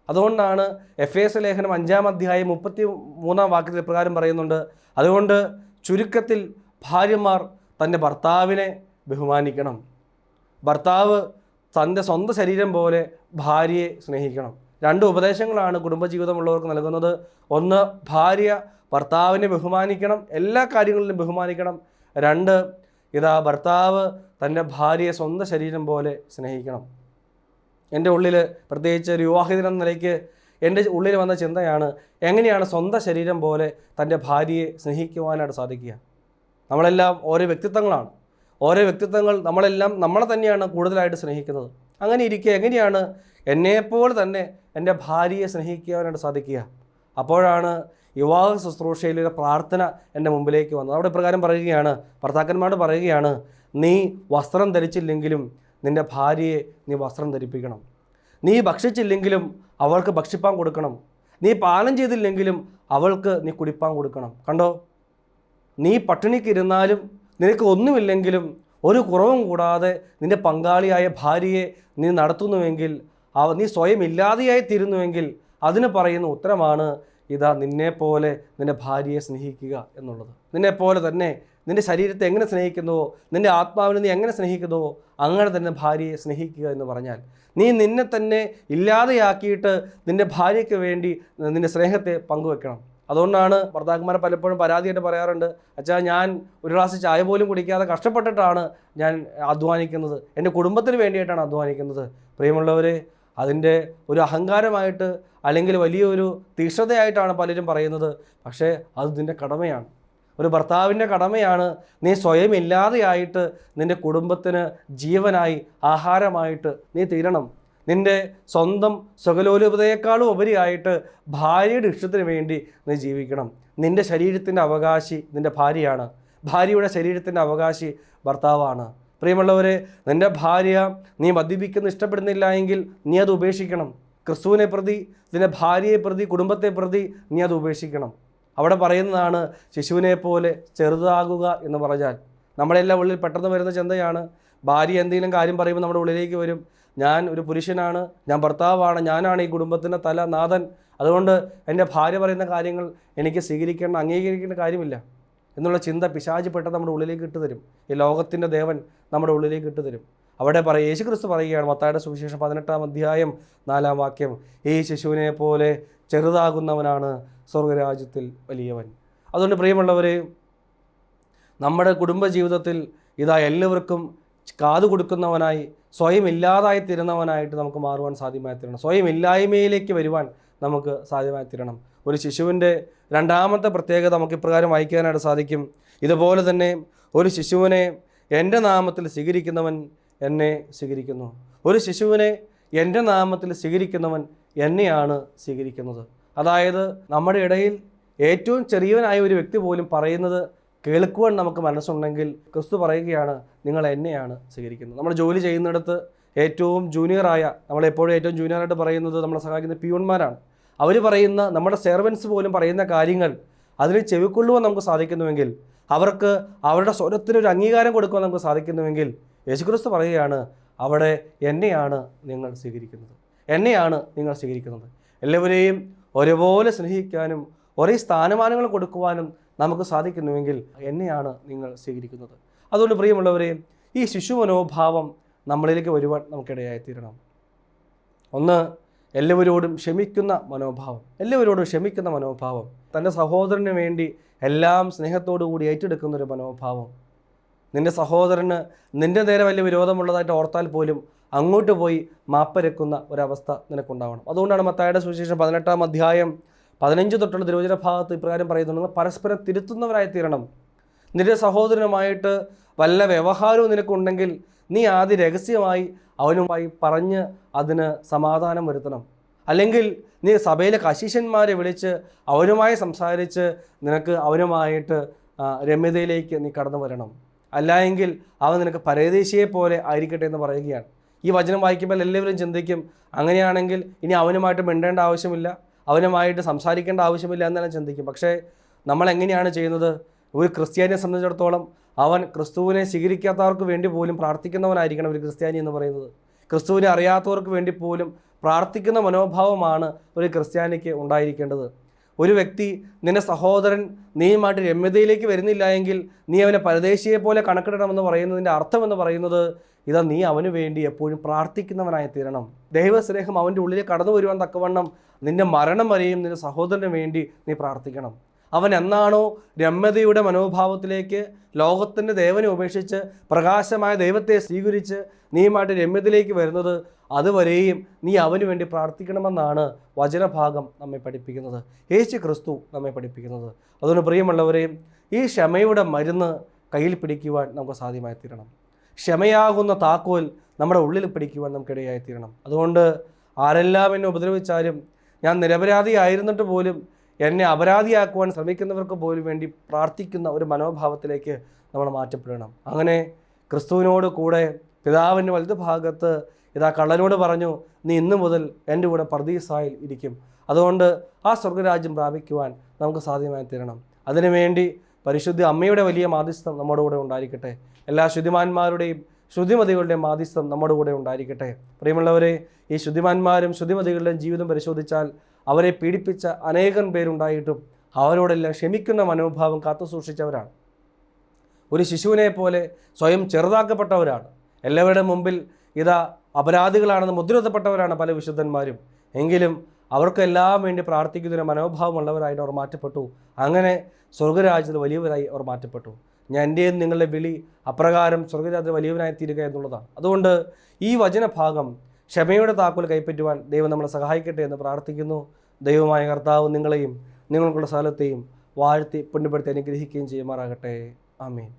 അതുകൊണ്ടാണ് എഫേസ്യ ലേഖനം 5-ാം അധ്യായം 33-ാം വാക്യത്തിൽ പ്രകാരം പറയുന്നുണ്ട്, അതുകൊണ്ട് ചുരുക്കത്തിൽ ഭാര്യമാർ തൻ്റെ ഭർത്താവിനെ ബഹുമാനിക്കണം. ഭർത്താവ് തൻ്റെ സ്വന്തം ശരീരം പോലെ ഭാര്യയെ സ്നേഹിക്കണം. 2 ഉപദേശങ്ങളാണ് കുടുംബജീവിതമുള്ളവർക്ക് നൽകുന്നത്. ഒന്ന്, ഭാര്യ ഭർത്താവിനെ ബഹുമാനിക്കണം, എല്ലാ കാര്യങ്ങളിലും ബഹുമാനിക്കണം. 2, ഭർത്താവ് തൻ്റെ ഭാര്യയെ സ്വന്തം ശരീരം പോലെ സ്നേഹിക്കണം. എൻ്റെ ഉള്ളിൽ, പ്രത്യേകിച്ച് ഒരു വിവാഹിതനെന്ന നിലയ്ക്ക് എൻ്റെ ഉള്ളിൽ വന്ന ചിന്തയാണ്, എങ്ങനെയാണ് സ്വന്തം ശരീരം പോലെ തൻ്റെ ഭാര്യയെ സ്നേഹിക്കുവാനായിട്ട് സാധിക്കുക? നമ്മളെല്ലാം ഓരോ വ്യക്തിത്വങ്ങളാണ്. ഓരോ വ്യക്തിത്വങ്ങൾ നമ്മളെല്ലാം നമ്മളെ തന്നെയാണ് കൂടുതലായിട്ട് സ്നേഹിക്കുന്നത്. അങ്ങനെ ഇരിക്കുക എങ്ങനെയാണ് എന്നെപ്പോലെ തന്നെ എൻ്റെ ഭാര്യയെ സ്നേഹിക്കുവാനായിട്ട് സാധിക്കുക? അപ്പോഴാണ് വിവാഹ ശുശ്രൂഷയിലൊരു പ്രാർത്ഥന എൻ്റെ മുമ്പിലേക്ക് വന്നത്. അവിടെ പ്രകാരം പറയുകയാണ്, ഭർത്താക്കന്മാരോട് പറയുകയാണ്, നീ വസ്ത്രം ധരിച്ചില്ലെങ്കിലും നിൻ്റെ ഭാര്യയെ നീ വസ്ത്രം ധരിപ്പിക്കണം. നീ ഭക്ഷിച്ചില്ലെങ്കിലും അവൾക്ക് ഭക്ഷിപ്പാൻ കൊടുക്കണം. നീ പാനം ചെയ്തില്ലെങ്കിലും അവൾക്ക് നീ കുടിപ്പാൻ കൊടുക്കണം. കണ്ടോ, നീ പട്ടിണിക്കിരുന്നാലും നിനക്ക് ഒന്നുമില്ലെങ്കിലും ഒരു കുറവും കൂടാതെ നിൻ്റെ പങ്കാളിയായ ഭാര്യയെ നീ നടത്തുന്നുവെങ്കിൽ, നീ സ്വയം ഇല്ലാതെയായി തീരുന്നുവെങ്കിൽ അതിന് പറയുന്ന ഉത്തരമാണ് നിന്നെപ്പോലെ നിൻ്റെ ഭാര്യയെ സ്നേഹിക്കുക എന്നുള്ളത്. നിന്നെപ്പോലെ തന്നെ നിൻ്റെ ശരീരത്തെ എങ്ങനെ സ്നേഹിക്കുന്നുവോ, നിൻ്റെ ആത്മാവിനെ നീ എങ്ങനെ സ്നേഹിക്കുന്നുവോ അങ്ങനെ തന്നെ ഭാര്യയെ സ്നേഹിക്കുക എന്ന് പറഞ്ഞാൽ, നീ നിന്നെ തന്നെ ഇല്ലാതെയാക്കിയിട്ട് നിൻ്റെ ഭാര്യയ്ക്ക് വേണ്ടി നിൻ്റെ സ്നേഹത്തെ പങ്കുവെക്കണം. അതുകൊണ്ടാണ് ഭർത്താക്കന്മാരെ പലപ്പോഴും പരാതിയായിട്ട് പറയാറുണ്ട്, അച്ഛാ ഞാൻ ഒരു ഗ്ലാസ് ചായ പോലും കുടിക്കാതെ കഷ്ടപ്പെട്ടിട്ടാണ് ഞാൻ അധ്വാനിക്കുന്നത്, എൻ്റെ കുടുംബത്തിന് വേണ്ടിയിട്ടാണ് അധ്വാനിക്കുന്നത്. പ്രിയമുള്ളവരെ, അതിൻ്റെ ഒരു അഹങ്കാരമായിട്ട് അല്ലെങ്കിൽ വലിയൊരു തീക്ഷ്ണതയായിട്ടാണ് പലരും പറയുന്നത്. പക്ഷേ അത് നിൻ്റെ കടമയാണ്, ഒരു ഭർത്താവിൻ്റെ കടമയാണ്. നീ സ്വയം ഇല്ലാതെയായിട്ട് നിൻ്റെ കുടുംബത്തിന് ജീവനായി ആഹാരമായിട്ട് നീ തീരണം. നിൻ്റെ സ്വന്തം സ്വകലോലുപതയേക്കാളും ഉപരിയായിട്ട് ഭാര്യയുടെ ഇഷ്ടത്തിന് വേണ്ടി നീ ജീവിക്കണം. നിൻ്റെ ശരീരത്തിൻ്റെ അവകാശി നിൻ്റെ ഭാര്യയാണ്, ഭാര്യയുടെ ശരീരത്തിൻ്റെ അവകാശി ഭർത്താവാണ്. പ്രിയമുള്ളവരെ, നിൻ്റെ ഭാര്യ നീ മദ്യപിക്കുന്ന ഇഷ്ടപ്പെടുന്നില്ല എങ്കിൽ നീ അത് ഉപേക്ഷിക്കണം. ക്രിസ്തുവിനെ പ്രതി, നിൻ്റെ ഭാര്യയെ പ്രതി, കുടുംബത്തെ പ്രതി നീ അത് ഉപേക്ഷിക്കണം. അവിടെ പറയുന്നതാണ് ശിശുവിനെ പോലെ ചെറുതാകുക എന്ന് പറഞ്ഞാൽ. നമ്മളെല്ലാം ഉള്ളിൽ പെട്ടെന്ന് വരുന്ന ചിന്തയാണ്, ഭാര്യ എന്തെങ്കിലും കാര്യം പറയുമ്പോൾ നമ്മുടെ ഉള്ളിലേക്ക് വരും, ഞാൻ ഒരു പുരുഷനാണ്, ഞാൻ ഭർത്താവാണ്, ഞാനാണ് ഈ കുടുംബത്തിൻ്റെ തല നാഥൻ, അതുകൊണ്ട് എൻ്റെ ഭാര്യ പറയുന്ന കാര്യങ്ങൾ എനിക്ക് സ്വീകരിക്കേണ്ട, അംഗീകരിക്കേണ്ട കാര്യമില്ല എന്നുള്ള ചിന്ത പിശാച് പെട്ടെന്ന് നമ്മുടെ ഉള്ളിലേക്ക് ഇട്ട് തരും. ഈ ലോകത്തിൻ്റെ ദേവൻ നമ്മുടെ ഉള്ളിലേക്ക് ഇട്ട് തരും. അവിടെ യേശു ക്രിസ്തു പറയുകയാണ്, മത്തായിയുടെ സുവിശേഷം 18-ാം അധ്യായം 4-ാം വാക്യം, ഈ ശിശുവിനെ പോലെ ചെറുതാകുന്നവനാണ് സ്വർഗരാജ്യത്തിൽ വലിയവൻ. അതുകൊണ്ട് പ്രിയമുള്ളവരെ, നമ്മുടെ കുടുംബജീവിതത്തിൽ ഇതാ എല്ലാവർക്കും കാതു കൊടുക്കുന്നവനായി, സ്വയം ഇല്ലാതായി തീരുന്നവനായിട്ട് നമുക്ക് മാറുവാൻ സാധ്യമായി തീരണം. സ്വയം ഇല്ലായ്മയിലേക്ക് വരുവാൻ നമുക്ക് സാധ്യമായി തീരണം. ഒരു ശിശുവിൻ്റെ രണ്ടാമത്തെ പ്രത്യേകത നമുക്ക് ഇപ്രകാരം വായിക്കാനായിട്ട് സാധിക്കും. ഇതുപോലെ തന്നെ ഒരു ശിശുവിനെ എൻ്റെ നാമത്തിൽ സ്വീകരിക്കുന്നവൻ എന്നെ സ്വീകരിക്കുന്നു. ഒരു ശിശുവിനെ എൻ്റെ നാമത്തിൽ സ്വീകരിക്കുന്നവൻ എന്നെയാണ് സ്വീകരിക്കുന്നത്. അതായത് നമ്മുടെ ഇടയിൽ ഏറ്റവും ചെറിയവനായ ഒരു വ്യക്തി പോലും പറയുന്നത് കേൾക്കുവാൻ നമുക്ക് മനസ്സുണ്ടെങ്കിൽ ക്രിസ്തു പറയുകയാണ്, നിങ്ങൾ എന്നെയാണ് സ്വീകരിക്കുന്നത്. നമ്മൾ ജോലി ചെയ്യുന്നിടത്ത് ഏറ്റവും ജൂനിയറായ, നമ്മളെപ്പോഴും ഏറ്റവും ജൂനിയറായിട്ട് പറയുന്നത് നമ്മളെ സഹായിക്കുന്ന പിയൂൺമാരാണ്. അവർ പറയുന്ന, നമ്മുടെ സെർവൻസ് പോലും പറയുന്ന കാര്യങ്ങൾ അതിന് ചെവിക്കൊള്ളുവാൻ നമുക്ക് സാധിക്കുന്നുവെങ്കിൽ, അവർക്ക് അവരുടെ സ്വരത്തിനൊരു അംഗീകാരം കൊടുക്കുവാൻ നമുക്ക് സാധിക്കുന്നുവെങ്കിൽ, യേശുക്രിസ്തു പറയുകയാണ്, അവിടെ എന്നെയാണ് നിങ്ങൾ സ്വീകരിക്കുന്നത്, എന്നെയാണ് നിങ്ങൾ സ്വീകരിക്കുന്നത്. എല്ലാവരെയും ഒരുപോലെ സ്നേഹിക്കാനും ഒരേ സ്ഥാനമാനങ്ങൾ കൊടുക്കുവാനും നമുക്ക് സാധിക്കുന്നുവെങ്കിൽ എന്നെയാണ് നിങ്ങൾ സ്വീകരിക്കുന്നത്. അതുകൊണ്ട് പ്രിയമുള്ളവരെ, ഈ ശിശു മനോഭാവം നമ്മളിലേക്ക് വരുവാൻ നമുക്കിടയായിത്തീരണം. ഒന്ന്, എല്ലാവരോടും ക്ഷമിക്കുന്ന മനോഭാവം. എല്ലാവരോടും ക്ഷമിക്കുന്ന മനോഭാവം, തൻ്റെ സഹോദരന് വേണ്ടി എല്ലാം സ്നേഹത്തോടു കൂടി ഏറ്റെടുക്കുന്നൊരു മനോഭാവം. നിൻ്റെ സഹോദരന് നിൻ്റെ നേരെ വലിയ വിരോധമുള്ളതായിട്ട് ഓർത്താൽ പോലും അങ്ങോട്ട് പോയി മാപ്പരക്കുന്ന ഒരവസ്ഥ നിനക്കുണ്ടാവണം. അതുകൊണ്ടാണ് മത്തായിയുടെ സുവിശേഷം 18-ാം അധ്യായം 15 തൊട്ടുള്ള തിരുവചന ഭാഗത്ത് ഇപ്രകാരം പറയുന്നത്, നിങ്ങൾ പരസ്പരം തിരുത്തുന്നവരായി തീരണം. നിന്റെ സഹോദരനുമായിട്ട് വല്ല വ്യവഹാരവും നിനക്കുണ്ടെങ്കിൽ നീ ആദ്യം രഹസ്യമായി അവനുമായി പറഞ്ഞ് അതിന് സമാധാനം വരുത്തണം. അല്ലെങ്കിൽ നീ സഭയിലെ കശീശന്മാരെ വിളിച്ച് അവരുമായി സംസാരിച്ച് നിനക്ക് അവനുമായിട്ട് രമ്യതയിലേക്ക് നീ കടന്നു വരണം. അല്ലായെങ്കിൽ അവൻ നിനക്ക് പരദേശിയെ പോലെ ആയിരിക്കട്ടെ എന്ന് പറയുകയാണ്. ഈ വചനം വായിക്കുമ്പോൾ എല്ലാവരും ചിന്തിക്കും, അങ്ങനെയാണെങ്കിൽ ഇനി അവനുമായിട്ട് മിണ്ടേണ്ട ആവശ്യമില്ല, അവനുമായിട്ട് സംസാരിക്കേണ്ട ആവശ്യമില്ല എന്നെല്ലാം ചിന്തിക്കും. പക്ഷേ നമ്മൾ എങ്ങനെയാണ് ചെയ്യുന്നത്? ഒരു ക്രിസ്ത്യാനിയെ സംബന്ധിച്ചിടത്തോളം അവൻ ക്രിസ്തുവിനെ സ്വീകരിക്കാത്തവർക്ക് വേണ്ടി പോലും പ്രാർത്ഥിക്കുന്നവനായിരിക്കണം ഒരു ക്രിസ്ത്യാനി എന്ന് പറയുന്നത്. ക്രിസ്തുവിനെ അറിയാത്തവർക്ക് വേണ്ടി പോലും പ്രാർത്ഥിക്കുന്ന മനോഭാവമാണ് ഒരു ക്രിസ്ത്യാനിക്ക് ഉണ്ടായിരിക്കേണ്ടത്. ഒരു വ്യക്തി, നിന്റെ സഹോദരൻ നീയുമായിട്ട് രമ്യതയിലേക്ക് വരുന്നില്ല എങ്കിൽ നീ അവനെ പരദേശിയെ പോലെ കണക്കിടണമെന്ന് പറയുന്നതിൻ്റെ അർത്ഥമെന്ന് പറയുന്നത്, ഇതാ നീ അവന് വേണ്ടി എപ്പോഴും പ്രാർത്ഥിക്കുന്നവനായി തീരണം. ദൈവസ്നേഹം അവൻ്റെ ഉള്ളിലേക്ക് കടന്നു വരുവാൻ തക്കവണ്ണം നിന്റെ മരണം വരെയും നിന്റെ സഹോദരന് വേണ്ടി നീ പ്രാർത്ഥിക്കണം. അവൻ എന്നാണോ രമ്യതയുടെ മനോഭാവത്തിലേക്ക്, ലോകത്തിൻ്റെ ദേവനെ ഉപേക്ഷിച്ച് പ്രകാശമായ ദൈവത്തെ സ്വീകരിച്ച് നീയുമായിട്ട് രമ്യതയിലേക്ക് വരുന്നത്, അതുവരെയും നീ അവന് വേണ്ടി പ്രാർത്ഥിക്കണമെന്നാണ് വചനഭാഗം നമ്മെ പഠിപ്പിക്കുന്നത്, യേശു ക്രിസ്തു നമ്മെ പഠിപ്പിക്കുന്നത്. അതുകൊണ്ട് പ്രിയമുള്ളവരെയും, ഈ ക്ഷമയുടെ മരുന്ന് കയ്യിൽ പിടിക്കുവാൻ നമുക്ക് സാധ്യമായി തീരണം. ക്ഷമയാകുന്ന താക്കോൽ നമ്മുടെ ഉള്ളിൽ പിടിക്കുവാൻ നമുക്കിടയായി തീരണം. അതുകൊണ്ട് ആരെല്ലാം എന്നെ ഉപദ്രവിച്ചാലും, ഞാൻ നിരപരാധിയായിരുന്നിട്ട് പോലും എന്നെ അപരാധിയാക്കുവാൻ ശ്രമിക്കുന്നവർക്ക് പോലും വേണ്ടി പ്രാർത്ഥിക്കുന്ന ഒരു മനോഭാവത്തിലേക്ക് നമ്മൾ മാറ്റപ്പെടണം. അങ്ങനെ ക്രിസ്തുവിനോട് കൂടെ പിതാവിൻ്റെ വലതു ഭാഗത്ത് ഇതാ കള്ളനോട് പറഞ്ഞു, നീ ഇന്നു മുതൽ എൻ്റെ കൂടെ പർദീസായിൽ ഇരിക്കും. അതുകൊണ്ട് ആ സ്വർഗരാജ്യം പ്രാപിക്കുവാൻ നമുക്ക് സാധ്യമായി തീരണം. അതിനുവേണ്ടി പരിശുദ്ധ അമ്മയുടെ വലിയ മാധ്യസ്ഥം നമ്മുടെ കൂടെ ഉണ്ടായിരിക്കട്ടെ. എല്ലാ ശുദ്ധിമാന്മാരുടെയും ശുദ്ധിമതികളുടെയും മാധ്യസ്ഥം നമ്മുടെ കൂടെ ഉണ്ടായിരിക്കട്ടെ. പ്രിയമുള്ളവരെ, ഈ ശുദ്ധിമാന്മാരും ശുദ്ധിമതികളുടെയും ജീവിതം പരിശോധിച്ചാൽ അവരെ പീഡിപ്പിച്ച അനേകം പേരുണ്ടായിട്ടും അവരോടെല്ലാം ക്ഷമിക്കുന്ന മനോഭാവം കാത്തു സൂക്ഷിച്ചവരാണ്. ഒരു ശിശുവിനെ പോലെ സ്വയം ചെറുതാക്കപ്പെട്ടവരാണ്. എല്ലാവരുടെ മുമ്പിൽ ഇതാ അപരാധികളാണെന്ന് മുദ്രതപ്പെട്ടവരാണ് പല വിശുദ്ധന്മാരും. എങ്കിലും അവർക്കെല്ലാം വേണ്ടി പ്രാർത്ഥിക്കുന്നതിന് മനോഭാവമുള്ളവരായിട്ട് അവർ മാറ്റപ്പെട്ടു. അങ്ങനെ സ്വർഗരാജ്യത്തിൽ വലിയവരായി അവർ മാറ്റപ്പെട്ടു. എൻ്റെയും നിങ്ങളുടെ വിളി അപ്രകാരം സ്വർഗരാജ്യത്തിൽ വലിയവനായി തീരുക എന്നുള്ളതാണ്. അതുകൊണ്ട് ഈ വചനഭാഗം ക്ഷമയുടെ താക്കോൽ കൈപ്പറ്റുവാൻ ദൈവം നമ്മളെ സഹായിക്കട്ടെ എന്ന് പ്രാർത്ഥിക്കുന്നു. ദൈവമായ കർത്താവ് നിങ്ങളെയും നിങ്ങൾക്കുള്ള സ്ഥലത്തെയും വാഴ്ത്തി പുണ്യപ്പെടുത്തി അനുഗ്രഹിക്കുകയും ചെയ്യുമാറാകട്ടെ. ആമേൻ.